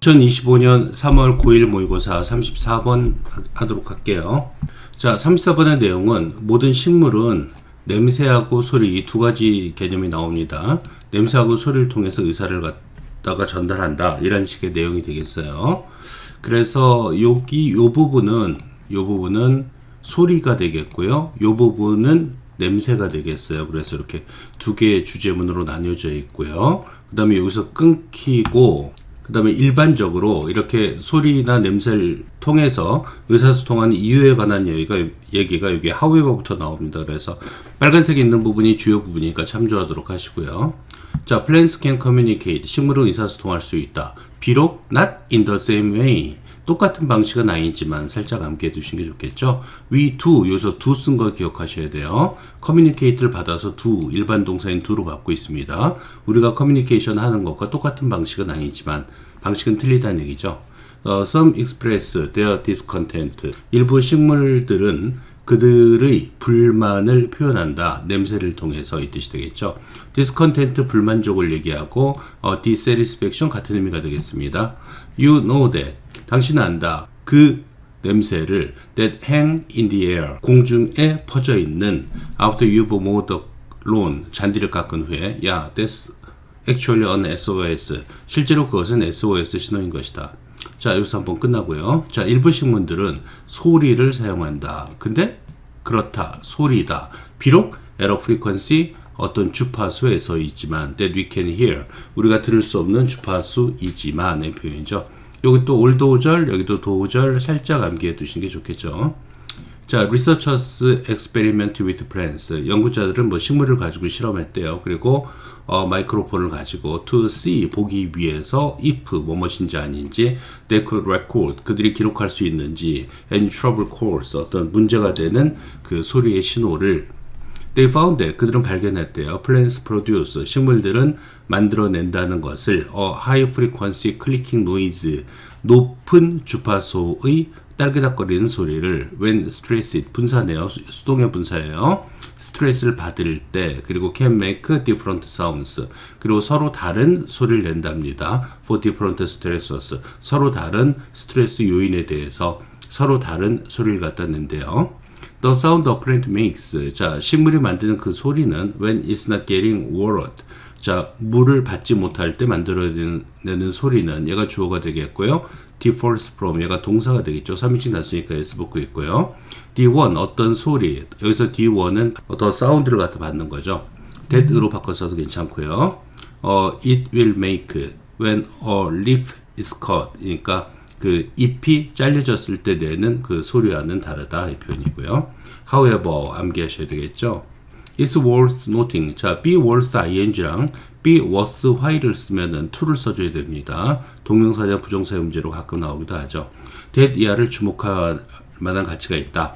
2025년 3월 9일 모의고사 34번 하도록 할게요. 자, 34번의 내용은 모든 식물은 냄새하고 소리 이 두 가지 개념이 나옵니다. 냄새하고 소리를 통해서 의사를 갖다가 전달한다. 이런 식의 내용이 되겠어요. 그래서 여기 요 부분은 소리가 되겠고요. 요 부분은 냄새가 되겠어요. 그래서 이렇게 두 개의 주제문으로 나뉘어져 있고요. 그 다음에 여기서 끊기고 그 다음에 일반적으로 이렇게 소리나 냄새를 통해서 의사소통하는 이유에 관한 얘기가 여기 however부터 나옵니다. 그래서 빨간색이 있는 부분이 주요 부분이니까 참조하도록 하시고요. 자, plants can communicate. 식물은 의사소통할 수 있다. 비록 not in the same way. 똑같은 방식은 아니지만 살짝 암기해 두시는 게 좋겠죠. we do, 여기서 do 쓴 거 기억하셔야 돼요. communicate를 받아서 do, 일반 동사인 do로 받고 있습니다. 우리가 communication 하는 것과 똑같은 방식은 아니지만 방식은 틀리다는 얘기죠. Some express their discontent. 일부 식물들은 그들의 불만을 표현한다. 냄새를 통해서 이 뜻이 되겠죠. discontent 불만족을 얘기하고 dissatisfaction 같은 의미가 되겠습니다. You know that. 당신은 안다. 그 냄새를 that hang in the air. 공중에 퍼져 있는 after you've mowed the lawn. 잔디를 깎은 후에 yeah, that's actually an SOS. 실제로 그것은 SOS 신호인 것이다. 자, 여기서 한번 끝나고요. 자, 일부 식물들은 소리를 사용한다. 근데 그렇다. 소리다. 비록 at a frequency 어떤 주파수에서 있지만 that we can hear. 우리가 들을 수 없는 주파수이지만의 표현이죠. 여기 또 올도절, 여기도 도절 살짝 암기해 두시는 게 좋겠죠. 자, researchers experiment with plants. 연구자들은 뭐 식물을 가지고 실험했대요. 그리고 마이크로폰을 가지고 to see 보기 위해서 if 뭐뭇인지 아닌지 they could record 그들이 기록할 수 있는지 any trouble calls 어떤 문제가 되는 그 소리의 신호를 they found that 그들은 발견했대요. plants produce 식물들은 만들어낸다는 것을 high frequency clicking noise 높은 주파수의 딸그닥거리는 소리를 when stressed 분사네요. 수동의 분사예요. 스트레스를 받을 때 그리고 can make different sounds 그리고 서로 다른 소리를 낸답니다. for different stresses 서로 다른 스트레스 요인에 대해서 서로 다른 소리를 갖다 낸대요. The sound a plant makes 자, 식물이 만드는 그 소리는 when it's not getting watered 자, 물을 받지 못할 때 만들어내는 소리는 얘가 주어가 되겠고요. differs from 얘가 동사가 되겠죠. 3인칭 단수니까 s 붙고 있고요. D1 어떤 소리 여기서 D1은 어떤 사운드를 갖다 받는 거죠. that으로 바꿔서도 괜찮고요. It will make when a leaf is cut 그러니까 그 잎이 잘려졌을 때 내는 그 소리와는 다르다 이 표현이고요. However 암기하셔야 되겠죠. It's worth noting. 자, be worth ing랑 be worth while을 쓰면은 to를 써줘야 됩니다. 동명사냐 부정사의 문제로 가끔 나오기도 하죠. that 이하를 주목할 만한 가치가 있다.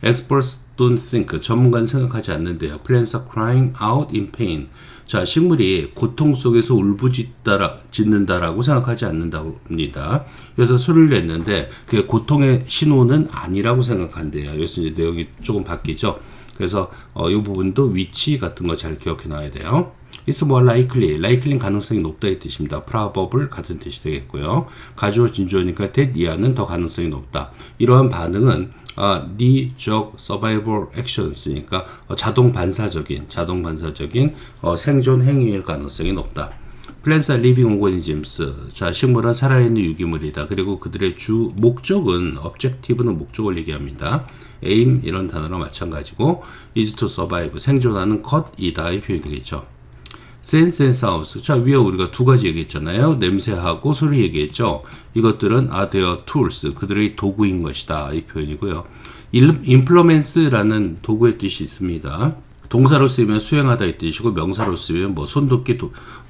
Experts don't think. 전문가는 생각하지 않는데요. Plants are crying out in pain. 자, 식물이 고통 속에서 울부짖는다라고 생각하지 않는답니다. 그래서 소리를 냈는데 그게 고통의 신호는 아니라고 생각한대요. 여기서 이제 내용이 조금 바뀌죠. 그래서 이 부분도 위치 같은 거 잘 기억해 놔야 돼요. It's more likely. likely는 가능성이 높다 이 뜻입니다. probable 같은 뜻이 되겠고요. 가주어 진주어니까 that 이하는 더 가능성이 높다. 이러한 반응은 니적 survival actions니까 자동 반사적인 생존 행위일 가능성이 높다. Plants are living organisms. 자, 식물은 살아있는 유기물이다. 그리고 그들의 주 목적은 objective는 목적을 얘기합니다. aim 이런 단어랑 마찬가지고 is to survive 생존하는 것이다 이 표현이 되겠죠. sense and sounds. 자, 위에 우리가 두 가지 얘기했잖아요. 냄새하고 소리 얘기했죠. 이것들은 are their tools. 그들의 도구인 것이다 이 표현이고요. implements라는 도구의 뜻이 있습니다. 동사로 쓰이면 수행하다 이 뜻이고 명사로 쓰이면 뭐 손도끼,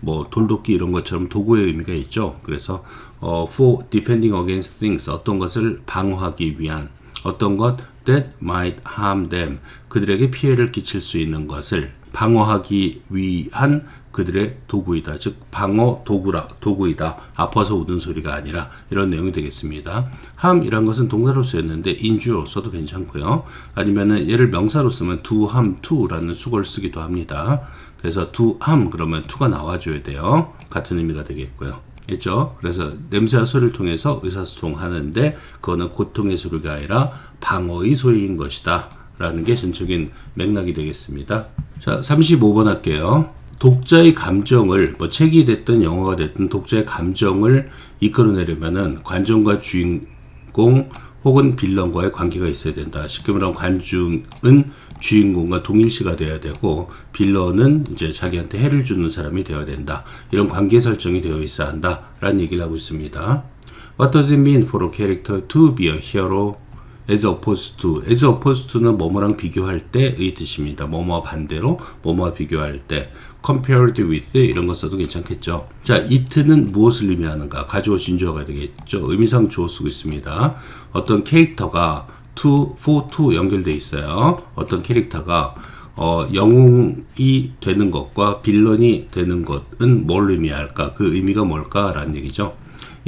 뭐 돌도끼 이런 것처럼 도구의 의미가 있죠. 그래서 for defending against things 어떤 것을 방어하기 위한 어떤 것 that might harm them 그들에게 피해를 끼칠 수 있는 것을 방어하기 위한 그들의 도구이다. 즉 방어 도구이다. 아파서 우는 소리가 아니라 이런 내용이 되겠습니다. harm이란 것은 동사로 쓰였는데 injure 써도 괜찮고요. 아니면은 얘를 명사로 쓰면 do harm to라는 수거를 쓰기도 합니다. 그래서 do harm 그러면 to가 나와줘야 돼요. 같은 의미가 되겠고요. 했죠. 그래서 냄새와 소리를 통해서 의사소통하는데 그거는 고통의 소리가 아니라 방어의 소리인 것이다 라는 게 전적인 맥락이 되겠습니다. 자, 35번 할게요. 독자의 감정을, 뭐 책이 됐든 영화가 됐든 독자의 감정을 이끌어내려면은 관정과 주인공 혹은 빌런과의 관계가 있어야 된다. 쉽게 말하면 관중은 주인공과 동일시가 돼야 되고 빌런은 이제 자기한테 해를 주는 사람이 되어야 된다. 이런 관계 설정이 되어 있어야 한다 라는 얘기를 하고 있습니다. What does it mean for a character to be a hero as opposed to? as opposed to는 뭐뭐랑 비교할 때의 뜻입니다. 뭐뭐와 반대로 뭐뭐와 비교할 때 compared with 이런 거 써도 괜찮겠죠. 자, it는 무엇을 의미하는가? 가주어 진주어가 되겠죠. 의미상 주어 쓰고 있습니다. 어떤 캐릭터가 to, for to 연결되어 있어요. 어떤 캐릭터가 영웅이 되는 것과 빌런이 되는 것은 뭘 의미할까? 그 의미가 뭘까라는 얘기죠.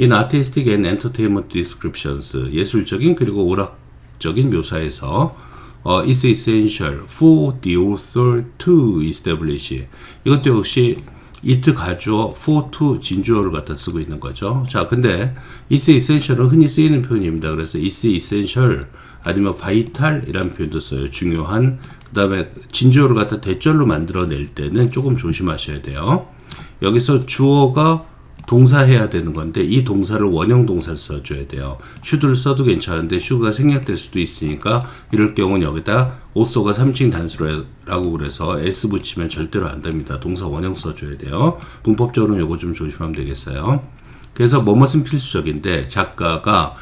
In artistic and entertainment descriptions, 예술적인 그리고 오락적인 묘사에서 is essential for the author to establish. 이것도 역시 it 가주어 for to 진주어를 갖다 쓰고 있는 거죠. 자, 근데 is essential은 흔히 쓰이는 표현입니다. 그래서 is essential 아니면 vital 이라는 표현도 써요. 중요한. 그 다음에 진주어를 갖다 대절로 만들어낼 때는 조금 조심하셔야 돼요. 여기서 주어가 동사해야 되는 건데 이 동사를 원형 동사를 써줘야 돼요. should를 써도 괜찮은데 should가 생략될 수도 있으니까 이럴 경우는 여기다 author가 3층 단수라고 그래서 s 붙이면 절대로 안 됩니다. 동사 원형 써줘야 돼요. 문법적으로는 이거 좀 조심하면 되겠어요. 그래서 뭐뭇은 필수적인데 작가가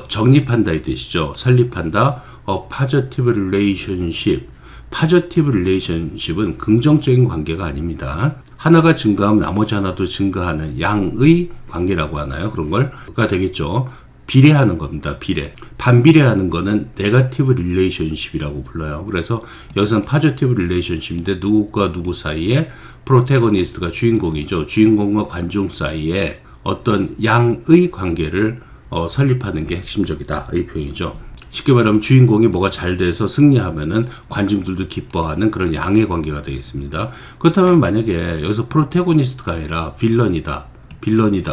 정립한다 이 뜻이죠. 설립한다. positive relationship. positive relationship은 긍정적인 관계가 아닙니다. 하나가 증가하면 나머지 하나도 증가하는 양의 관계라고 하나요? 그런 걸가 되겠죠. 비례하는 겁니다. 비례. 반비례하는 거는 네거티브 릴레이션십이라고 불러요. 그래서 여기서는 파지티브 릴레이션십인데 누구과 누구 사이에 프로테거니스트가 주인공이죠. 주인공과 관중 사이에 어떤 양의 관계를 설립하는 게 핵심적이다. 이 표현이죠. 쉽게 말하면 주인공이 뭐가 잘 돼서 승리하면은 관중들도 기뻐하는 그런 양의 관계가 되겠습니다. 그렇다면 만약에 여기서 프로테고니스트가 아니라 빌런이다.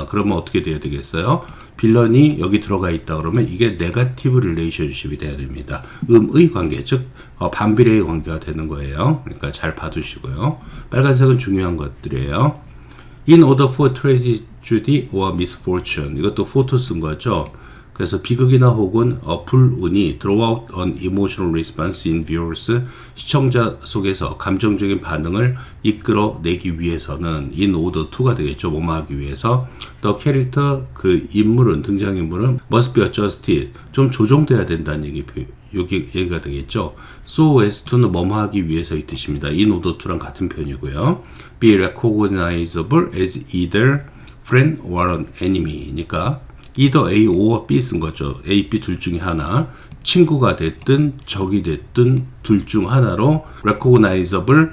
그러면 어떻게 돼야 되겠어요? 빌런이 여기 들어가 있다 그러면 이게 네거티브 릴레이션십이 돼야 됩니다. 음의 관계, 즉 반비례의 관계가 되는 거예요. 그러니까 잘 봐두시고요. 빨간색은 중요한 것들이에요. In order for tragedy or misfortune, 이것도 photo 쓴 거죠. 그래서 비극이나 혹은 불운이 draw out an emotional response in viewers, 시청자 속에서 감정적인 반응을 이끌어내기 위해서는 in order to가 되겠죠. 뭐뭐 하기 위해서 the character, 그 인물은, 등장인물은 must be adjusted, 좀 조정돼야 된다는 얘기가 되겠죠. so as to는 뭐뭐 하기 위해서의 뜻입니다. in order to랑 같은 표현이고요. be recognizable as either friend or an enemy니까 either A or B 쓴 거죠. A, B 둘 중에 하나. 친구가 됐든 적이 됐든 둘 중 하나로 recognizable,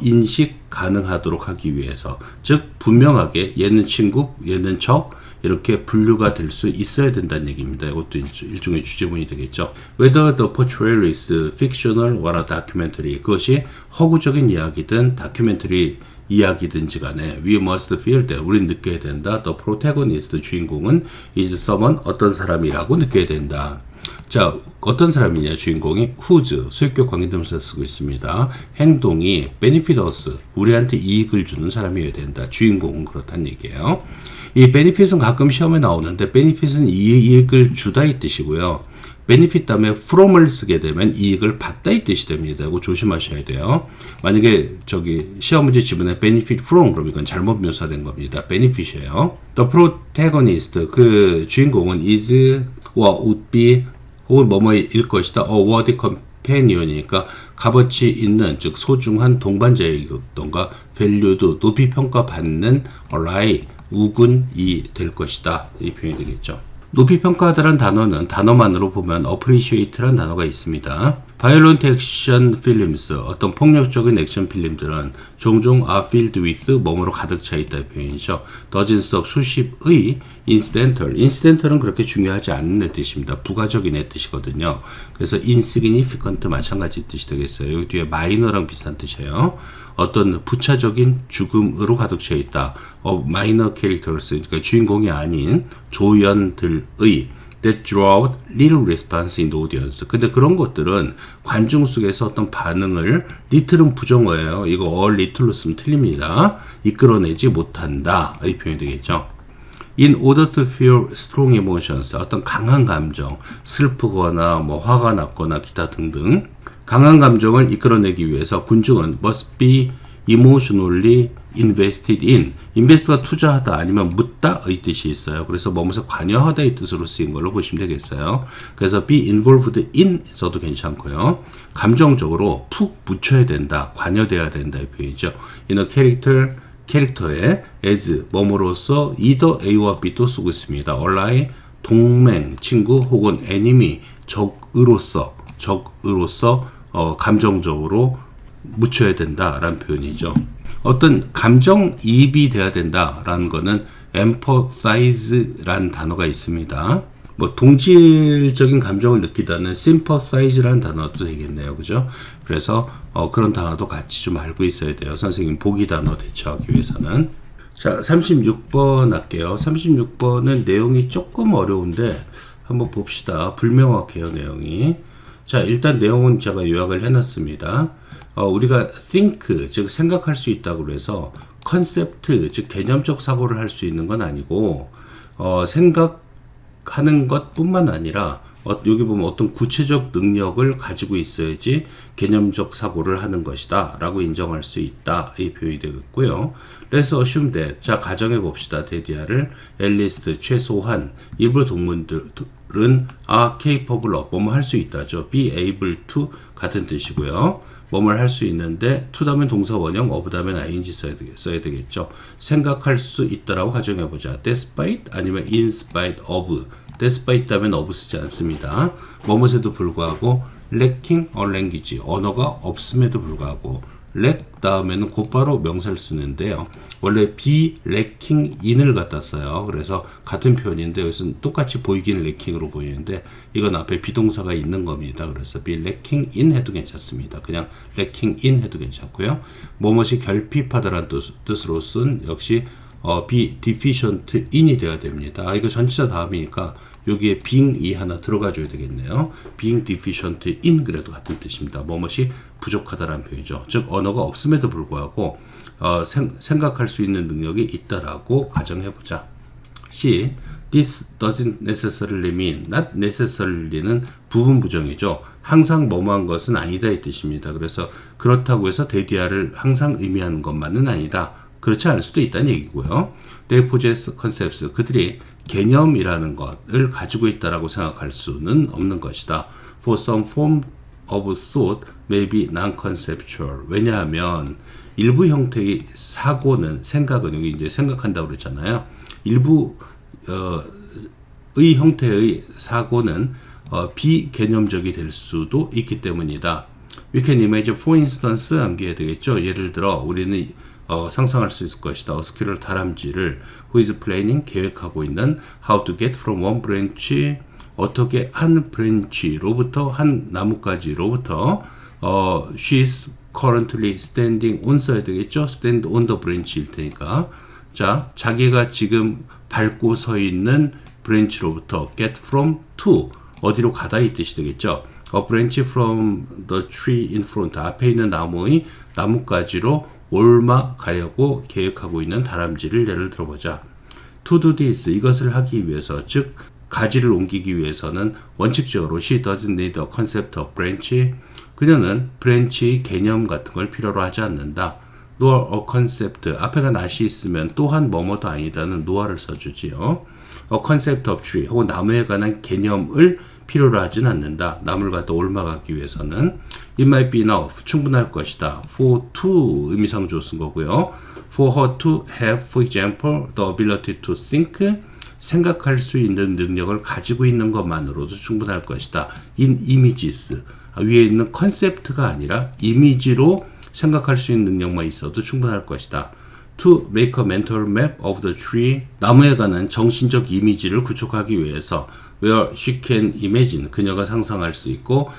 인식 가능하도록 하기 위해서. 즉 분명하게 얘는 친구, 얘는 적 이렇게 분류가 될 수 있어야 된다는 얘기입니다. 이것도 일종의 주제문이 되겠죠. Whether the portrayal is fictional or a documentary, 그것이 허구적인 이야기든 다큐멘터리 이야기든지 간에 we must feel that, 우린 느껴야 된다. The protagonist, 주인공은 is someone, 어떤 사람이라고 느껴야 된다. 자, 어떤 사람이냐 주인공이 whose, 소유격 관계대명사 쓰고 있습니다. 행동이 benefit us, 우리한테 이익을 주는 사람이어야 된다. 주인공은 그렇다는 얘기예요. 이 benefit은 가끔 시험에 나오는데 benefit은 이익을 주다 이 뜻이고요. benefit 다음에 from을 쓰게 되면 이익을 받다 이 뜻이 됩니다. 이거 조심하셔야 돼요. 만약에 시험 문제 지문에 benefit from 그럼 이건 잘못 묘사된 겁니다. benefit이에요. The protagonist, 그 주인공은 is or would be 혹은 뭐뭐일 것이다. a worthy companion이니까 값어치 있는, 즉 소중한 동반자이던가 valued, 높이 평가받는 ally, 우군이 될 것이다. 이 표현이 되겠죠. 높이 평가하다라는 단어는 단어만으로 보면 appreciate라는 단어가 있습니다. Violent action films, 어떤 폭력적인 액션 필름들은 종종 are filled with 뭐뭐로 가득 차 있다의 표현이죠. dozens of 수십의 incidental은 그렇게 중요하지 않는 뜻입니다. 부가적인 뜻이거든요. 그래서 insignificant 마찬가지 뜻이 되겠어요. 여기 뒤에 minor랑 비슷한 뜻이에요. 어떤 부차적인 죽음으로 가득 차 있다. minor characters, 그러니까 주인공이 아닌 조연들의 that draw out little response in the audience. 근데 그런 것들은 관중 속에서 어떤 반응을, little은 부정어예요. 이거 all little로 쓰면 틀립니다. 이끌어내지 못한다. 이 표현이 되겠죠. In order to feel strong emotions, 어떤 강한 감정, 슬프거나 뭐 화가 났거나 기타 등등 강한 감정을 이끌어내기 위해서 군중은 must be emotionally invested in. invest가 투자하다 아니면 묻다의 뜻이 있어요. 그래서 뭐뭐서 관여하다의 뜻으로 쓰인 걸로 보시면 되겠어요. 그래서 be involved in 써도 괜찮고요. 감정적으로 푹 묻혀야 된다, 관여돼야 된다 이 표현이죠. in a character, 캐릭터에 as 뭐뭐로서 either A와 B도 쓰고 있습니다. ally, 동맹, 친구 혹은 enemy, 적으로서 감정적으로 묻혀야 된다라는 표현이죠. 어떤 감정이입이 돼야 된다라는 거는 empathize라는 단어가 있습니다. 뭐 동질적인 감정을 느끼다는 sympathize라는 단어도 되겠네요. 그죠? 그래서 그런 단어도 같이 좀 알고 있어야 돼요. 선생님 보기 단어 대처하기 위해서는. 자, 36번 할게요. 36번은 내용이 조금 어려운데 한번 봅시다. 불명확해요, 내용이. 자, 일단 내용은 제가 요약을 해놨습니다. 우리가 think, 즉 생각할 수 있다고 그래서 concept, 즉 개념적 사고를 할 수 있는 건 아니고 생각하는 것뿐만 아니라 여기 보면 어떤 구체적 능력을 가지고 있어야지 개념적 사고를 하는 것이다 라고 인정할 수 있다 이 표현이 되겠고요. Let's assume that, 자 가정해 봅시다. 대디아를 at least 최소한 일부 동문들은 are capable of 뭐뭐 할 수 있다죠. be able to 같은 뜻이고요. 뭐뭘 할 수 있는데 to 다음엔 동사 원형, of 다음엔 ing 써야 되겠죠. 생각할 수 있다라고 가정해보자. despite 아니면 in spite of. despite 다음엔 of 쓰지 않습니다. 뭐뭇에도 불구하고 lacking a language, 언어가 없음에도 불구하고 lack 다음에는 곧바로 명사를 쓰는데요. 원래 be lacking in을 갖다 써요. 그래서 같은 표현인데 여기서는 똑같이 보이기는 lacking으로 보이는데 이건 앞에 비동사가 있는 겁니다. 그래서 be lacking in 해도 괜찮습니다. 그냥 lacking in 해도 괜찮고요. 뭐뭇이 결핍하다라는 뜻으로 쓴 역시 be deficient in이 되어야 됩니다. 이거 전치사 다음이니까 여기에 being이 하나 들어가줘야 되겠네요. being deficient in 그래도 같은 뜻입니다. 뭐뭇이 부족하다라는 표현이죠. 즉 언어가 없음에도 불구하고 생각할 수 있는 능력이 있다라고 가정해보자. C. This doesn't necessarily mean, not necessarily,는 부분 부정이죠. 항상 뭐뭐한 것은 아니다 이 뜻입니다. 그래서 그렇다고 해서 대디아를 항상 의미하는 것만은 아니다. 그렇지 않을 수도 있다는 얘기고요. They possess concepts, 그들이 개념이라는 것을 가지고 있다라고 생각할 수는 없는 것이다. For some form of thought may be non-conceptual. 왜냐하면 일부 형태의 사고는, 생각은 여기 이제 생각한다고 그랬잖아요. 일부 의 형태의 사고는 비개념적이 될 수도 있기 때문이다. We can imagine, for instance, 암기해야 되겠죠. 예를 들어 우리는 상상할 수 있을 것이다. 어스키를 다람쥐를 who is planning, 계획하고 있는 how to get from one branch, 어떻게 한 브랜치로부터 한 나뭇가지로부터 she is currently standing on 써야 되겠죠. stand on the branch일 테니까 자 자기가 지금 밟고 서 있는 브랜치로부터 get from to 어디로 가다 이 뜻이 되겠죠. A branch from the tree in front, 앞에 있는 나무의 나뭇가지로 올라가려고 계획하고 있는 다람쥐를 예를 들어보자. To do this, 이것을 하기 위해서, 즉 가지를 옮기기 위해서는 원칙적으로 she doesn't need a concept of branch, 그녀는 브랜치의 개념 같은 걸 필요로 하지 않는다. nor a concept, 앞에가 not이 있으면 또한 뭐뭐도 아니다는 nore를 써주지요. a concept of tree, 혹은 나무에 관한 개념을 필요로 하진 않는다. 나무를 갖다 옮아가기 위해서는 it might be enough, 충분할 것이다. for to 의미상조 쓴 거고요. for her to have, for example, the ability to think, 생각할 수 있는 능력을 가지고 있는 것만으로도 충분할 것이다. in images, 위에 있는 컨셉트가 아니라 이미지로 생각할 수 있는 능력만 있어도 충분할 것이다. To make a mental map of the tree. 나무에 관한 정신적 이미지를 구축하기 위해서 where she can imagine. 그녀가 상상할 수 있고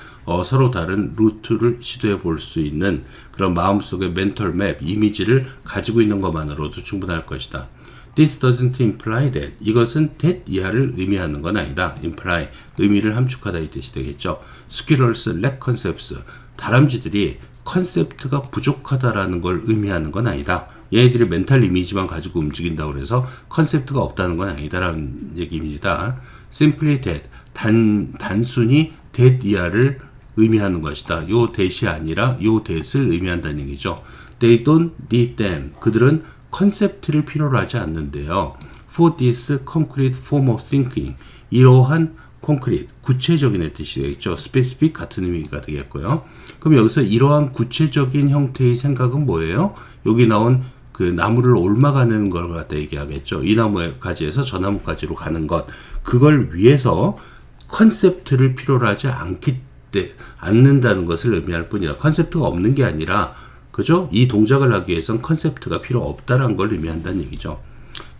서로 다른 루트를 시도해 볼 수 있는 그런 마음속의 mental map, 이미지를 가지고 있는 것만으로도 충분할 것이다. This doesn't imply that. 이것은 that 이하를 의미하는 건 아니다. imply, 의미를 함축하다 이 뜻이 되겠죠. Squirrels lack concepts. 다람쥐들이 컨셉트가 부족하다라는 걸 의미하는 건 아니다. 얘네들이 멘탈 이미지만 가지고 움직인다고 그래서 컨셉트가 없다는 건 아니다라는 얘기입니다. Simply that. 단순히 that 이하를 의미하는 것이다. 요 that이 아니라 요 that을 의미한다는 얘기죠. They don't need them. 그들은 컨셉트를 필요로 하지 않는데요. For this concrete form of thinking. 이러한 콘크리트, 구체적인의 뜻이 되겠죠. specific 같은 의미가 되겠고요. 그럼 여기서 이러한 구체적인 형태의 생각은 뭐예요? 여기 나온 그 나무를 옮아가는 걸 갖다 얘기하겠죠. 이 나무가지에서 저 나무가지로 가는 것. 그걸 위해서 컨셉트를 필요로 하지 않는다는 것을 의미할 뿐이다. 컨셉트가 없는 게 아니라, 그죠? 이 동작을 하기 위해서는 컨셉트가 필요 없다는 걸 의미한다는 얘기죠.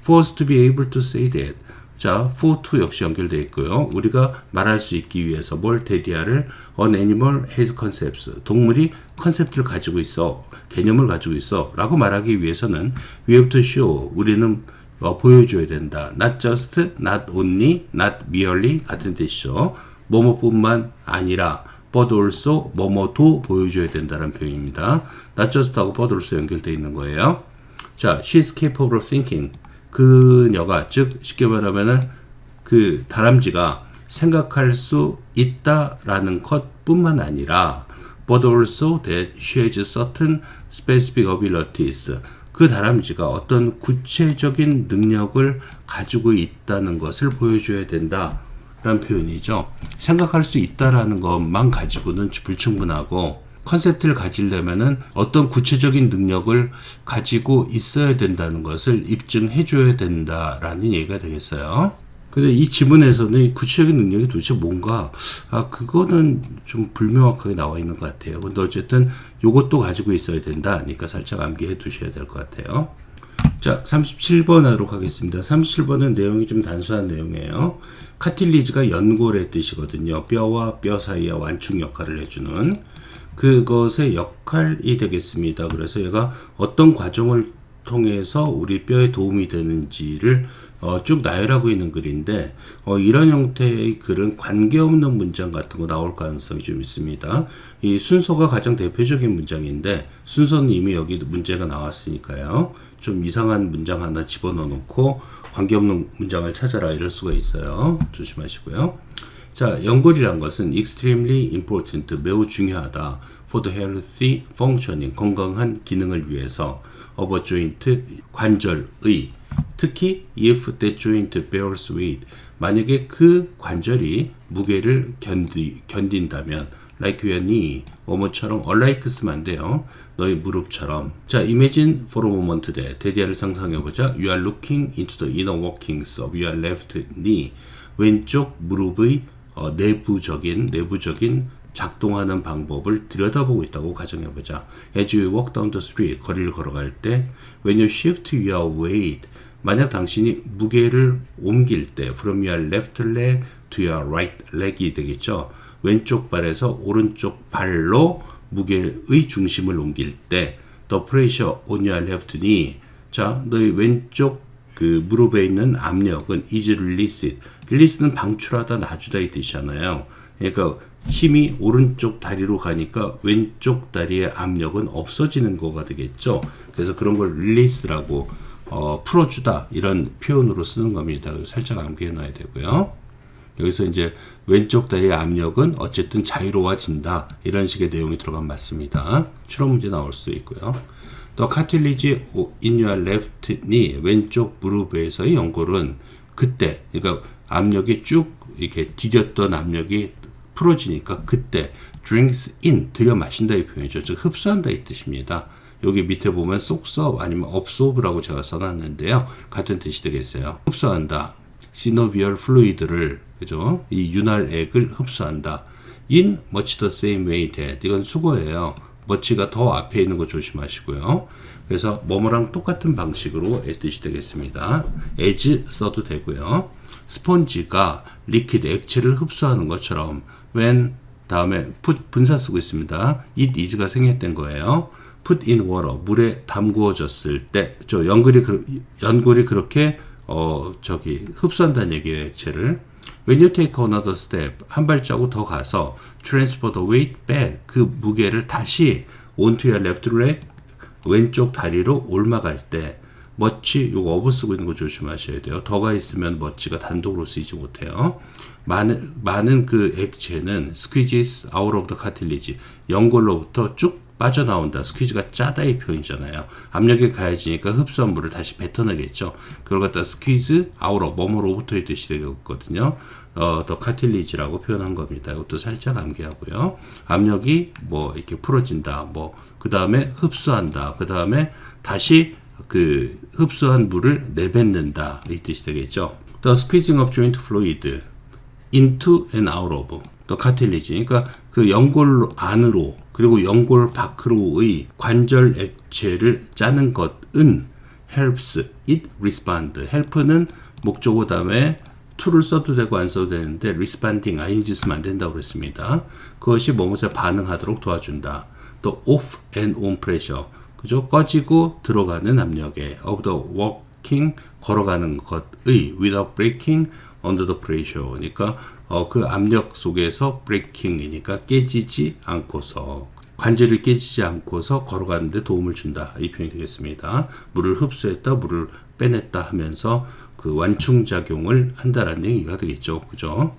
For us to be able to say that. 자, for to 역시 연결되어 있고요. 우리가 말할 수 있기 위해서 뭘 대디아를 an animal has concepts. 동물이 컨셉트를 가지고 있어. 개념을 가지고 있어. 라고 말하기 위해서는 we have to show. 우리는 보여줘야 된다. Not just, not only, not merely 같은 뜻이죠. 뭐뭐뿐만 아니라 but also 뭐뭐도 보여줘야 된다는 표현입니다. Not just 하고 but also 연결되어 있는 거예요. 자, she's capable of thinking. 그녀가, 즉 쉽게 말하면은 그 다람쥐가 생각할 수 있다라는 것뿐만 아니라 but also that she has certain specific abilities. 그 다람쥐가 어떤 구체적인 능력을 가지고 있다는 것을 보여줘야 된다라는 표현이죠. 생각할 수 있다라는 것만 가지고는 불충분하고 컨셉트를 가지려면은 어떤 구체적인 능력을 가지고 있어야 된다는 것을 입증해줘야 된다라는 얘기가 되겠어요. 근데 이 지문에서는 이 구체적인 능력이 도대체 뭔가, 그거는 좀 불명확하게 나와 있는 것 같아요. 근데 어쨌든 요것도 가지고 있어야 된다. 그러니까 살짝 암기해 두셔야 될 것 같아요. 자, 37번 하도록 하겠습니다. 37번은 내용이 좀 단순한 내용이에요. 카틸리지가 연골의 뜻이거든요. 뼈와 뼈 사이의 완충 역할을 해주는 그것의 역할이 되겠습니다. 그래서 얘가 어떤 과정을 통해서 우리 뼈에 도움이 되는지를 쭉 나열하고 있는 글인데 이런 형태의 글은 관계없는 문장 같은 거 나올 가능성이 좀 있습니다. 이 순서가 가장 대표적인 문장인데 순서는 이미 여기 문제가 나왔으니까요. 좀 이상한 문장 하나 집어넣어 놓고 관계없는 문장을 찾아라 이럴 수가 있어요. 조심하시고요. 자, 연골이란 것은 extremely important, 매우 중요하다. for the healthy functioning, 건강한 기능을 위해서 of a joint, 관절의. 특히 if that joint bears weight, 만약에 그 관절이 무게를 견딘다면 like your knee, 뭐뭐처럼 unlike 쓰면 안 돼요. 너의 무릎처럼. 자, imagine for a moment that, 대디아를 상상해보자. You are looking into the inner workings of your left knee. 왼쪽 무릎의 내부적인 작동하는 방법을 들여다보고 있다고 가정해보자. As you walk down the street, 거리를 걸어갈 때 when you shift your weight, 만약 당신이 무게를 옮길 때 from your left leg to your right leg이 되겠죠. 왼쪽 발에서 오른쪽 발로 무게의 중심을 옮길 때 the pressure on your left knee, 자, 너의 왼쪽 그 무릎에 있는 압력은 is released. release는 방출하다, 놔주다 이 뜻이잖아요. 그러니까 힘이 오른쪽 다리로 가니까 왼쪽 다리의 압력은 없어지는 거가 되겠죠. 그래서 그런 걸 release라고 풀어주다 이런 표현으로 쓰는 겁니다. 살짝 암기해 놔야 되고요. 여기서 이제 왼쪽 다리의 압력은 어쨌든 자유로워진다 이런 식의 내용이 들어간 맞습니다. 추론 문제 나올 수도 있고요. 또 cartilage in your left knee, 왼쪽 무릎에서의 연골은 그때, 그러니까 압력이 쭉 이렇게 디뎠던 압력이 풀어지니까 그때 drinks in, 들여 마신다 이 표현이죠. 즉 흡수한다 이 뜻입니다. 여기 밑에 보면 쏙서 아니면 absorb라고 제가 써놨는데요. 같은 뜻이 되겠어요. 흡수한다. synovial fluid를, 그죠? 이 윤활액을 흡수한다. in much the same way that. 이건 수거예요. much가 더 앞에 있는 거 조심하시고요. 그래서 뭐뭐랑 똑같은 방식으로 뜻이 되겠습니다. as 써도 되고요. 스펀지가 리퀴드 액체를 흡수하는 것처럼 when 다음에 put 분사 쓰고 있습니다. it is가 생략된 거예요. put in water 물에 담구어졌을 때 연골이 그렇게 흡수한다는 얘기예요. 액체를. When you take another step 한 발자국 더 가서 transfer the weight back 그 무게를 다시 onto your left leg 왼쪽 다리로 올라갈 때 much 요거 어부 쓰고 있는 거 조심하셔야 돼요. 더가 있으면 much가 단독으로 쓰이지 못해요. 많은 그 액체는 squeezes out of the cartilage 연골로부터 쭉 빠져나온다. 스퀴즈가 짜다 이 표현이잖아요. 압력이 가해지니까 흡수한 물을 다시 뱉어내겠죠. 그걸 갖다 스퀴즈 아우러 뭐뭐로부터의 뜻이 되거든요. 더 카틸리지라고 표현한 겁니다. 이것도 살짝 암기하고요. 압력이 뭐 이렇게 풀어진다. 뭐 그 다음에 흡수한다. 그 다음에 다시 그 흡수한 물을 내뱉는다. 이 뜻이 되겠죠. The squeezing of joint fluid into and out of the cartilage. 그러니까 그 연골 안으로 그리고 연골 밖으로의 관절 액체를 짜는 것은 helps it respond. help는 목적어 다음에 to를 써도 되고 안 써도 되는데 responding ing 쓰면 안 된다고 그랬습니다. 그것이 뭐뭐에 반응하도록 도와준다. 또 off and on pressure. 그죠? 꺼지고 들어가는 압력에 of the walking 걸어가는 것의 without breaking under the pressure. 그러니까 그 압력 속에서 breaking이니까 깨지지 않고서 관절이 깨지지 않고서 걸어가는데 도움을 준다. 이 표현이 되겠습니다. 물을 흡수했다, 물을 빼냈다 하면서 그 완충작용을 한다라는 얘기가 되겠죠. 그죠?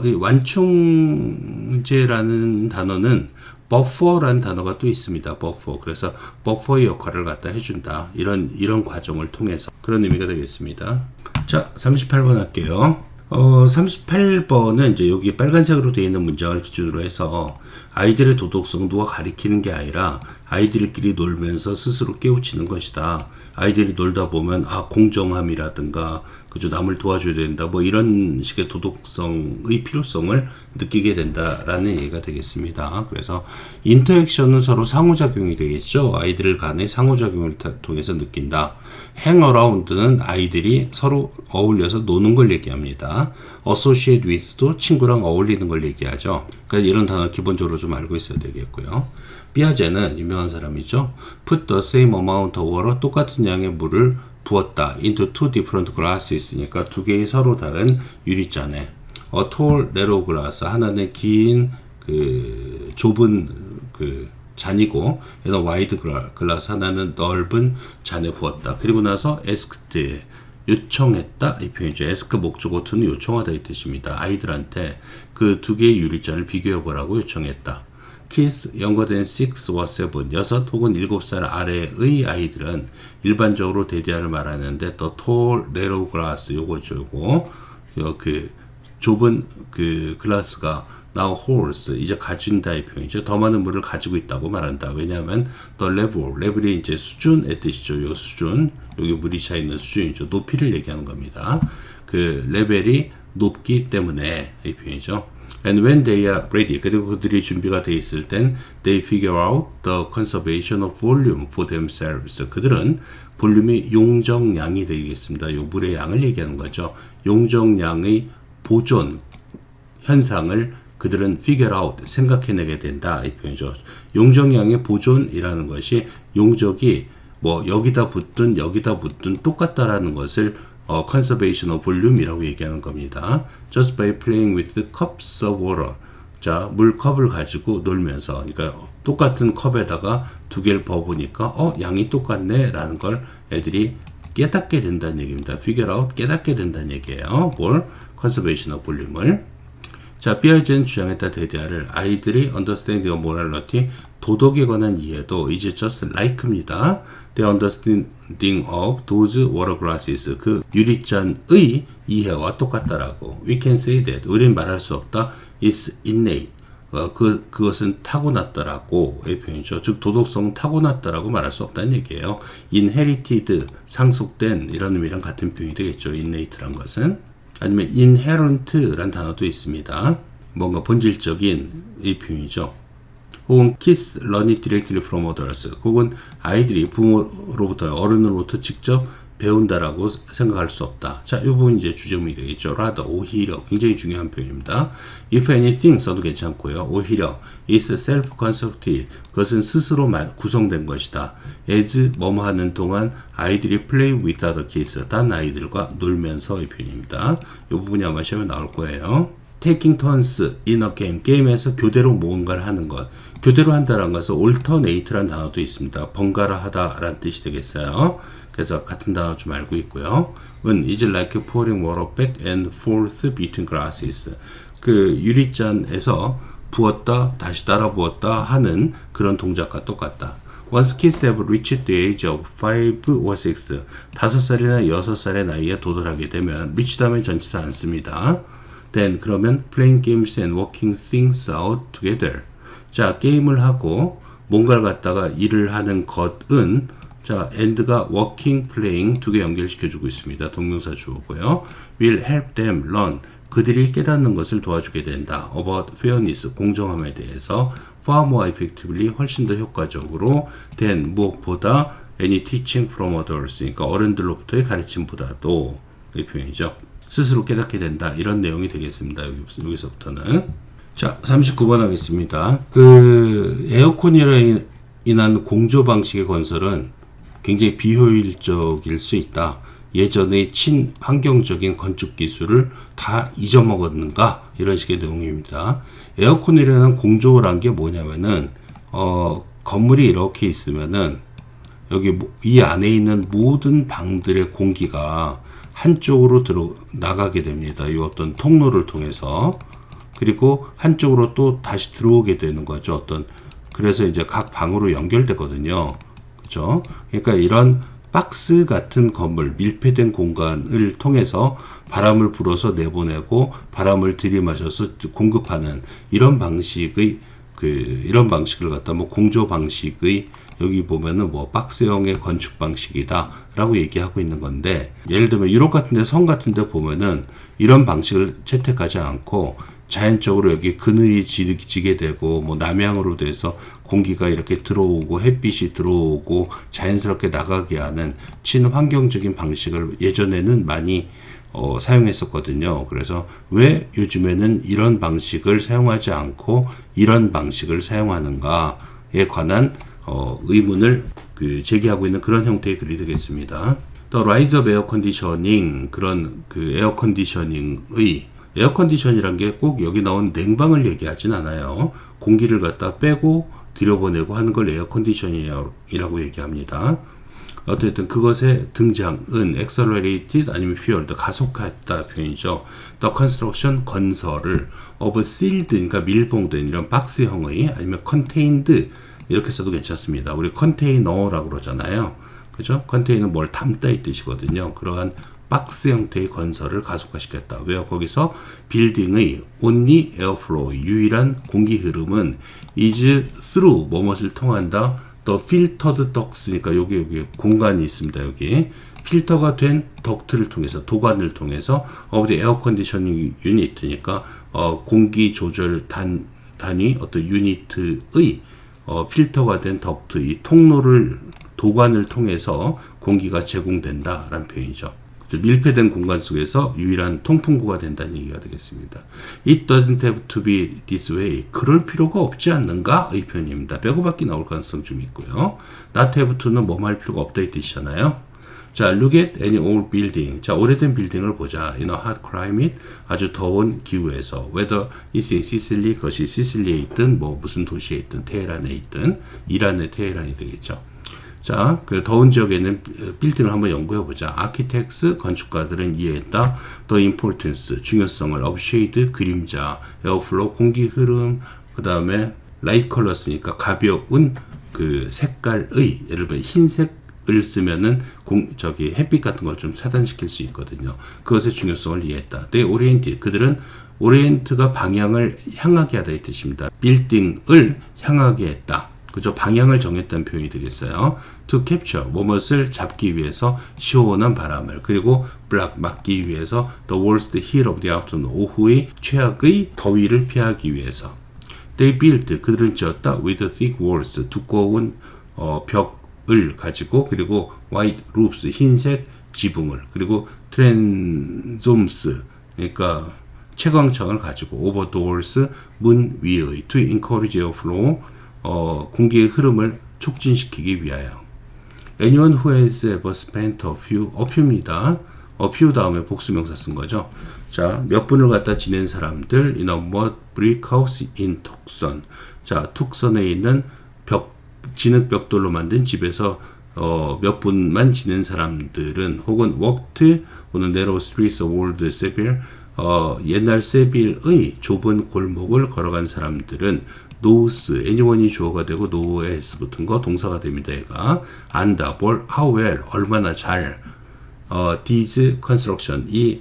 이 완충제라는 단어는 buffer라는 단어가 또 있습니다. buffer. 그래서 buffer의 역할을 갖다 해준다. 이런 과정을 통해서 그런 의미가 되겠습니다. 자, 38번 할게요. 38번은 이제 여기 빨간색으로 되어 있는 문장을 기준으로 해서 아이들의 도덕성 누가 가리키는 게 아니라 아이들끼리 놀면서 스스로 깨우치는 것이다. 아이들이 놀다 보면 공정함이라든가 그죠 남을 도와줘야 된다 뭐 이런 식의 도덕성의 필요성을 느끼게 된다라는 얘기가 되겠습니다. 그래서 인터액션은 서로 상호작용이 되겠죠. 아이들 간의 상호작용을 통해서 느낀다. 행어라운드는 아이들이 서로 어울려서 노는 걸 얘기합니다. associate with도 친구랑 어울리는 걸 얘기하죠. 그래서 이런 단어 기본적으로 좀 알고 있어야 되겠고요. 피아제는 유명한 사람이죠. Put the same amount of water 똑같은 양의 물을 부었다. into two different glasses니까 두 개의 서로 다른 유리잔에. A tall narrow glass 하나는 긴 그 좁은 그 잔이고 얘는 wide glass 하나는 넓은 잔에 부었다. 그리고 나서 asked 요청했다 이 표현이죠. ask 목적어 to는 요청하다 이 뜻입니다. 아이들한테 그 두 개의 유리잔을 비교해 보라고 요청했다. Kids younger than 6 or 7, 6 혹은 7살 아래의 아이들은 일반적으로 대디아를 말하는데 더 tall narrow glass 요거죠. 그 좁은 그 글라스가 now holds 이제 가진다 이 표현이죠. 더 많은 물을 가지고 있다고 말한다. 왜냐하면 the level이 이제 수준의 뜻이죠. 요 수준 여기 물이 차 있는 수준이죠. 높이를 얘기하는 겁니다. 그 레벨이 높기 때문에 이 표현이죠. And when they are ready, 그리고 그들이 준비가 돼 있을 땐 they figure out the conservation of volume for themselves. 그들은 볼륨의 용적량이 되겠습니다. 요 물의 양을 얘기하는 거죠. 용적량의 보존 현상을 그들은 figure out, 생각해내게 된다. 이 표현이죠. 용적량의 보존이라는 것이 용적이 뭐 여기다 붙든 똑같다라는 것을 conservation of volume이라고 얘기하는 겁니다. Just by playing with the cups of water. 자, 물컵을 가지고 놀면서, 그러니까 똑같은 컵에다가 두 개를 버보니까 양이 똑같네 라는 걸 애들이 깨닫게 된다는 얘기입니다. figure out, 깨닫게 된다는 얘기예요. 뭘? conservation of volume을. 자, 피아제는 주장했다 대대하를 아이들이 understanding of morality, 도덕에 관한 이해도 이제 just like입니다. The understanding of those water glasses, 그 유리잔의 이해와 똑같다라고. We can say that, 우린 말할 수 없다. It's innate, 그것은 타고났다라고 이 표현이죠. 즉 도덕성은 타고났다라고 말할 수 없다는 얘기예요. Inherited, 상속된 이런 의미랑 같은 표현이 되겠죠. Innate란 것은. 아니면 inherent란 단어도 있습니다. 뭔가 본질적인 이 표현이죠. 혹은 kids learn it directly from others. 혹은 아이들이 부모로부터 어른으로부터 직접 배운다라고 생각할 수 없다. 자, 이 부분 이제 주제문이 되겠죠. rather, 오히려 굉장히 중요한 표현입니다. if anything 써도 괜찮고요. 오히려 is self-constructed. 그것은 스스로 구성된 것이다. as 뭐뭐 하는 동안 아이들이 play with other kids. 다른 아이들과 놀면서의 표현입니다. 이 부분이 아마 시험에 나올 거예요. taking turns in a game. 게임에서 교대로 뭔가를 하는 것. 교대로 한다는 것은 alternate라는 단어도 있습니다. 번갈아 하다라는 뜻이 되겠어요. 그래서 같은 단어 좀 알고 있고요. 은 is like pouring water back and forth between glasses. 그 유리잔에서 부었다 다시 따라 부었다 하는 그런 동작과 똑같다. Once kids have reached the age of 5 or 6, 5살이나 6살의 나이에 도달하게 되면 reach 다음에 전치사 안 씁니다. Then 그러면 playing games and working things out together. 자, 게임을 하고 뭔가를 갖다가 일을 하는 것은 자, and가 working, playing 두 개 연결시켜주고 있습니다. 동명사 주어고요. will help them learn. 그들이 깨닫는 것을 도와주게 된다. about fairness, 공정함에 대해서 far more effectively, 훨씬 더 효과적으로 than, 무엇보다 any teaching from others. 그러니까 어른들로부터의 가르침보다도 이 표현이죠. 스스로 깨닫게 된다. 이런 내용이 되겠습니다. 여기서부터는. 자, 39번 하겠습니다. 그 에어컨으로 인한 공조 방식의 건설은 굉장히 비효율적일 수 있다. 예전의 친환경적인 건축 기술을 다 잊어먹었는가? 이런 식의 내용입니다. 에어컨이라는 공조란 게 뭐냐면은 건물이 이렇게 있으면은 여기 이 안에 있는 모든 방들의 공기가 한쪽으로 나가게 됩니다. 이 어떤 통로를 통해서. 그리고 한쪽으로 또 다시 들어오게 되는 거죠. 그래서 이제 각 방으로 연결되거든요. 그죠? 그러니까 이런 박스 같은 건물, 밀폐된 공간을 통해서 바람을 불어서 내보내고 바람을 들이마셔서 공급하는 이런 방식을 갖다 공조 방식의 여기 보면은 박스형의 건축 방식이다라고 얘기하고 있는 건데, 예를 들면 유럽 같은데 성 같은데 보면은 이런 방식을 채택하지 않고 자연적으로 여기 그늘이 지게 되고 남향으로 돼서 공기가 이렇게 들어오고 햇빛이 들어오고 자연스럽게 나가게 하는 친환경적인 방식을 예전에는 많이 사용했었거든요. 그래서 왜 요즘에는 이런 방식을 사용하지 않고 이런 방식을 사용하는가에 관한 의문을 제기하고 있는 그런 형태의 글이 되겠습니다. 또 Rise of Air Conditioning, 그런 에어 컨디셔닝의 에어컨디션이란 게 꼭 여기 나온 냉방을 얘기하진 않아요. 공기를 갖다 빼고 들여보내고 하는 걸 에어컨디션이라고 얘기합니다. 어쨌든 그것의 등장은 accelerated 아니면 fueled, 가속화했다 표현이죠. The construction, 건설을 of sealed, 그러니까 밀봉된 이런 박스형의 아니면 contained 이렇게 써도 괜찮습니다. 우리 컨테이너라고 그러잖아요. 그죠? 컨테이너 뭘 담다 이 뜻이거든요. 그러한 박스 형태의 건설을 가속화시켰다. 왜요? 거기서 빌딩의 only airflow, 유일한 공기 흐름은 is through, 무엇을 통한다. The filtered ducts, 그러니까 여기 공간이 있습니다. 여기 필터가 된 덕트를 통해서, 도관을 통해서 of the air conditioning unit니까 공기 조절 단위 어떤 유니트의 필터가 된 덕트, 이 도관을 통해서 공기가 제공된다라는 표현이죠. 밀폐된 공간 속에서 유일한 통풍구가 된다는 얘기가 되겠습니다. It doesn't have to be this way. 그럴 필요가 없지 않는가? 의 표현입니다. 빼고받기 나올 가능성 좀 있고요. Not have to는 뭐뭐 할 필요가 없다 이 뜻이잖아요. 자, look at any old building. 자, 오래된 빌딩을 보자. In a hot climate, 아주 더운 기후에서. Whether it's in Sicily, 그것이 시실리에 있든 무슨 도시에 있든 테헤란에 있든 이란의 테헤란이 되겠죠. 자, 그 더운 지역에 있는 빌딩을 한번 연구해보자. 아키텍스, 건축가들은 이해했다. The importance, 중요성을. of shade, 그림자. airflow, 공기 흐름. 그 다음에 light colors니까 가벼운 그 색깔의, 예를 들어 흰색을 쓰면은 햇빛 같은 걸 좀 차단시킬 수 있거든요. 그것의 중요성을 이해했다. They oriented, 그들은 오리엔트가 방향을 향하게 하다 이 뜻입니다. 빌딩을 향하게 했다. 그죠? 방향을 정했다는 표현이 되겠어요. to capture, 뭐뭇을 잡기 위해서 시원한 바람을, 그리고 block, 막기 위해서 the worst heat of the afternoon, 오후의 최악의 더위를 피하기 위해서. They built, 그들은 지었다 with thick walls, 두꺼운 벽을 가지고, 그리고 white roofs, 흰색 지붕을, 그리고 transoms, 그러니까 채광창을 가지고, over doors, 문 위의, to encourage airflow, 공기의 흐름을 촉진시키기 위하여. Anyone who has ever spent a few입니다. a few 다음에 복수명사 쓴 거죠. 자, 몇 분을 갖다 지낸 사람들 in a mud brick house in 툭선. 자, 툭선에 있는 진흙 벽돌로 만든 집에서 몇 분만 지낸 사람들은, 혹은 walked on the narrow streets of old Seville, 옛날 세빌의 좁은 골목을 걸어간 사람들은 knows, anyone이 주어가 되고 know에 s 붙은 거 동사가 됩니다. 얘가 안다, 뭘, how well, 얼마나 잘, this construction, 이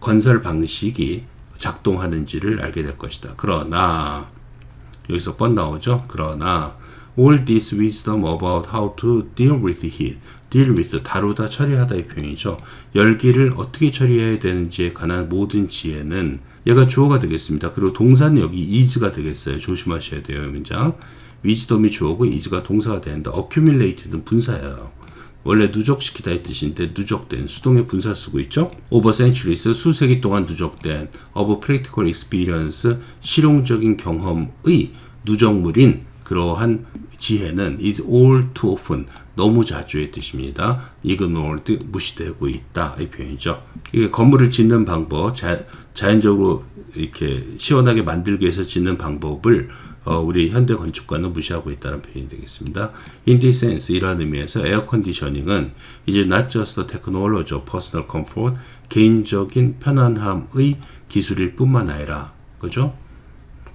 건설 방식이 작동하는지를 알게 될 것이다. 그러나, 여기서 뻔 나오죠. 그러나 all this wisdom about how to deal with heat, deal with, 다루다, 처리하다의 표현이죠. 열기를 어떻게 처리해야 되는지에 관한 모든 지혜는, 얘가 주어가 되겠습니다. 그리고 동사는 여기 is가 되겠어요. 조심하셔야 돼요. 문장. wisdom이 주어고 is가 동사가 되는데 accumulated는 분사예요. 원래 누적시키다의 뜻인데 누적된, 수동의 분사 쓰고 있죠. over centuries, 수세기 동안 누적된, of practical experience, 실용적인 경험의 누적물인 그러한 지혜는 is all too often, 너무 자주의 뜻입니다. ignored, 무시되고 있다, 이 표현이죠. 이게 건물을 짓는 방법, 자연적으로 이렇게 시원하게 만들기 위해서 짓는 방법을 우리 현대 건축가는 무시하고 있다는 표현이 되겠습니다. In this sense, 이러한 의미에서 에어 컨디셔닝은 이제 not just the technology of personal comfort, 개인적인 편안함의 기술일 뿐만 아니라, 그죠?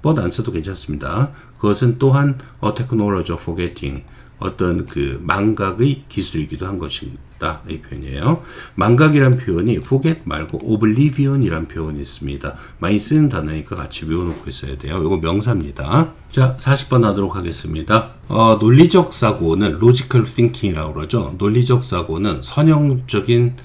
뻗 안 써도 괜찮습니다. 그것은 또한 a technology of forgetting, 어떤 그 망각의 기술이기도 한 것이다, 이 표현이에요. 망각이란 표현이 forget 말고 oblivion이란 표현이 있습니다. 많이 쓰는 단어니까 같이 외워놓고 있어야 돼요. 이거 명사입니다. 자, 40번 하도록 하겠습니다. 논리적 사고는 logical thinking이라고 그러죠. 논리적 사고는 선형적인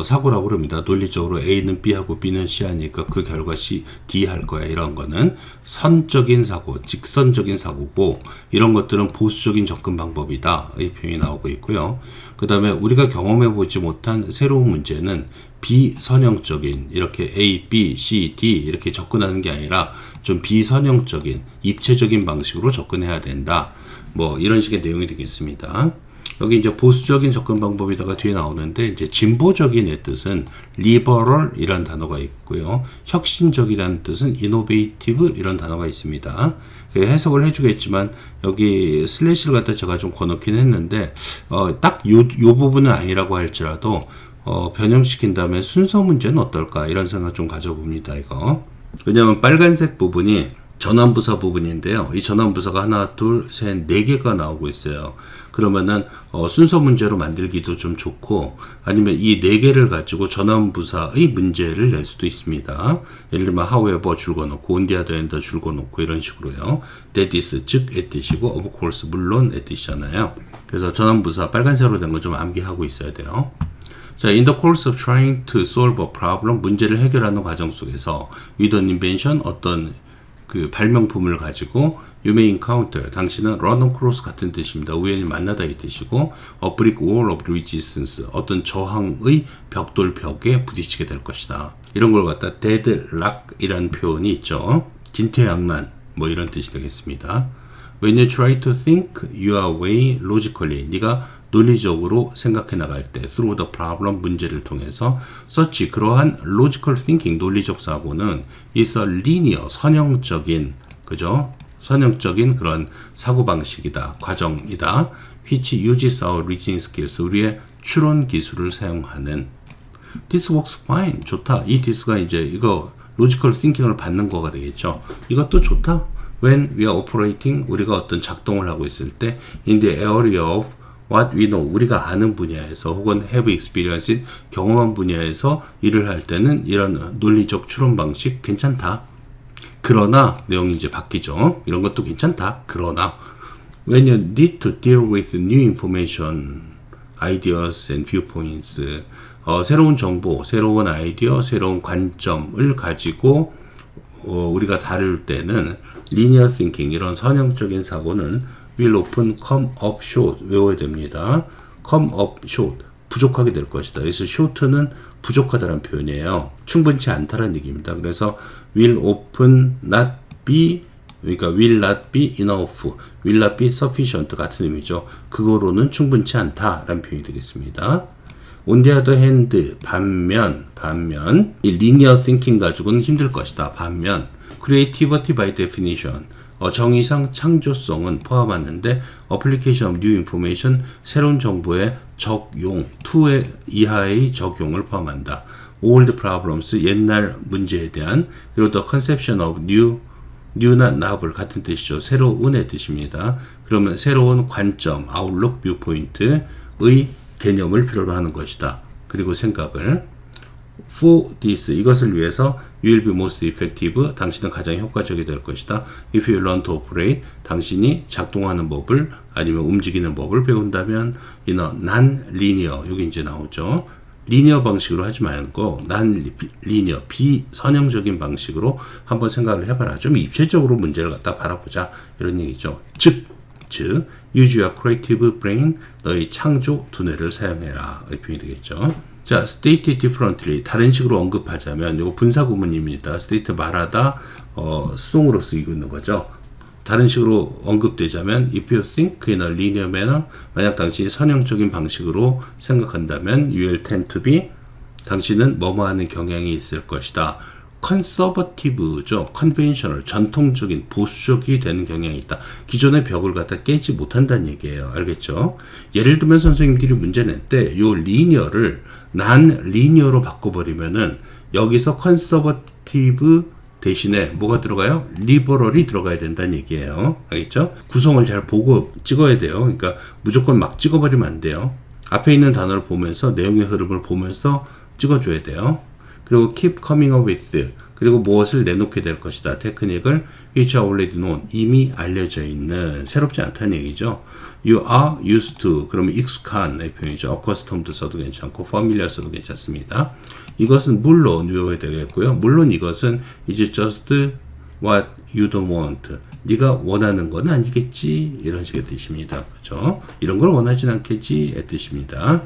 사고라고 그럽니다. 논리적으로 A는 B하고 B는 C 하니까 그 결과 C, D 할 거야. 이런 거는 선적인 사고, 직선적인 사고고, 이런 것들은 보수적인 접근 방법이다, 이 표현이 나오고 있고요. 그 다음에 우리가 경험해보지 못한 새로운 문제는 비선형적인, 이렇게 A, B, C, D 이렇게 접근하는 게 아니라 좀 비선형적인, 입체적인 방식으로 접근해야 된다. 뭐 이런 식의 내용이 되겠습니다. 여기 이제 보수적인 접근 방법이다가 뒤에 나오는데, 이제 진보적인의 뜻은 liberal 이란 단어가 있고요. 혁신적이라는 뜻은 innovative 이런 단어가 있습니다. 해석을 해주겠지만 여기 슬래시를 갖다 제가 좀 권놓긴 했는데 딱 요 부분은 아니라고 할지라도 변형시킨 다음에 순서 문제는 어떨까, 이런 생각 좀 가져봅니다. 이거 왜냐하면 빨간색 부분이 전환부사 부분인데요. 이 전환부사가 하나, 둘, 셋, 네 개가 나오고 있어요. 그러면은 순서 문제로 만들기도 좀 좋고, 아니면 이 네 개를 가지고 전환부사의 문제를 낼 수도 있습니다. 예를 들면 however 줄거놓고, on the other hand 줄거놓고, 이런 식으로요. that is, 즉의 뜻이고, of course, 물론의 뜻이잖아요. 그래서 전환부사 빨간색으로 된 거 좀 암기하고 있어야 돼요. 자, in the course of trying to solve a problem, 문제를 해결하는 과정 속에서 with an invention, 어떤 그 발명품을 가지고 you may encounter, 당신은 run across 같은 뜻입니다. 우연히 만나다 이 뜻이고, a brick wall of resistance, 어떤 저항의 벽돌 벽에 부딪히게 될 것이다. 이런 걸 갖다 deadlock이라는 표현이 있죠. 진퇴양난, 뭐 이런 뜻이 되겠습니다. When you try to think your way logically, 네가 논리적으로 생각해 나갈 때 through the problem, 문제를 통해서 such, 그러한 logical thinking, 논리적 사고는 is a linear, 선형적인, 그죠? 선형적인 그런 사고방식이다, 과정이다. which uses our reasoning skills, 우리의 추론 기술을 사용하는. This works fine, 좋다. 이 this가 이제 이거 logical thinking을 받는 거가 되겠죠. 이것도 좋다. When we are operating, 우리가 어떤 작동을 하고 있을 때 in the area of what we know, 우리가 아는 분야에서 혹은 have experience, 경험한 분야에서 일을 할 때는 이런 논리적 추론 방식 괜찮다. 그러나 내용이 이제 바뀌죠. 이런 것도 괜찮다. 그러나 when you need to deal with new information, ideas and viewpoints. 새로운 정보, 새로운 아이디어, 새로운 관점을 가지고 우리가 다룰 때는 linear thinking, 이런 선형적인 사고는 will often come up short. 외워야 됩니다. come up short. 부족하게 될 것이다. 그래서 short는 부족하다는 표현이에요. 충분치 않다는 얘기입니다. 그래서 will often not be, 그러니까 will not be enough, will not be sufficient 같은 의미죠. 그거로는 충분치 않다라는 표현이 되겠습니다. On the other hand, 반면 이 linear thinking 가지고는 힘들 것이다. 반면 creativity by definition, 정의상 창조성은 포함하는데 application of new information, 새로운 정보의 적용, to의 이하의 적용을 포함한다. old problems, 옛날 문제에 대한, 그리고 the conception of new나 novel 같은 뜻이죠. 새로운의 뜻입니다. 그러면 새로운 관점, outlook, viewpoint의 개념을 필요로 하는 것이다. 그리고 생각을. For this, 이것을 위해서 you will be most effective, 당신은 가장 효과적이 될 것이다. If you learn to operate, 당신이 작동하는 법을 아니면 움직이는 법을 배운다면 in a non-linear, 여기 이제 나오죠. 리니어 방식으로 하지 말고 non-linear, 비선형적인 방식으로 한번 생각을 해봐라. 좀 입체적으로 문제를 갖다 바라보자, 이런 얘기죠. 즉 use your creative brain, 너의 창조 두뇌를 사용해라, 이 표현이 되겠죠. 자, state differently, 다른 식으로 언급하자면, 이거 분사구문입니다. state 말하다, 수동으로 쓰이고 있는 거죠. 다른 식으로 언급되자면, if you think in a linear manner, 만약 당신이 선형적인 방식으로 생각한다면, you will tend to be, 당신은 뭐뭐 하는 경향이 있을 것이다. conservative죠. conventional, 전통적인, 보수적이 되는 경향이 있다. 기존의 벽을 갖다 깨지 못한다는 얘기예요. 알겠죠? 예를 들면 선생님들이 문제 낼 때 요 linear를 non-linear로 바꿔버리면은 여기서 conservative 대신에 뭐가 들어가요? liberal이 들어가야 된다는 얘기예요. 알겠죠? 구성을 잘 보고 찍어야 돼요. 그러니까 무조건 막 찍어버리면 안 돼요. 앞에 있는 단어를 보면서 내용의 흐름을 보면서 찍어줘야 돼요. 그리고 keep coming up with, 그리고 무엇을 내놓게 될 것이다. 테크닉을 which are already known, 이미 알려져 있는, 새롭지 않다는 얘기죠. You are used to, 그러면 익숙한 표현이죠. accustomed 써도 괜찮고 familiar 써도 괜찮습니다. 이것은 물론 외워야 되겠고요. 물론 이것은 is just what you don't want, 네가 원하는 건 아니겠지, 이런 식의 뜻입니다. 그렇죠? 이런 걸 원하진 않겠지 의 뜻입니다.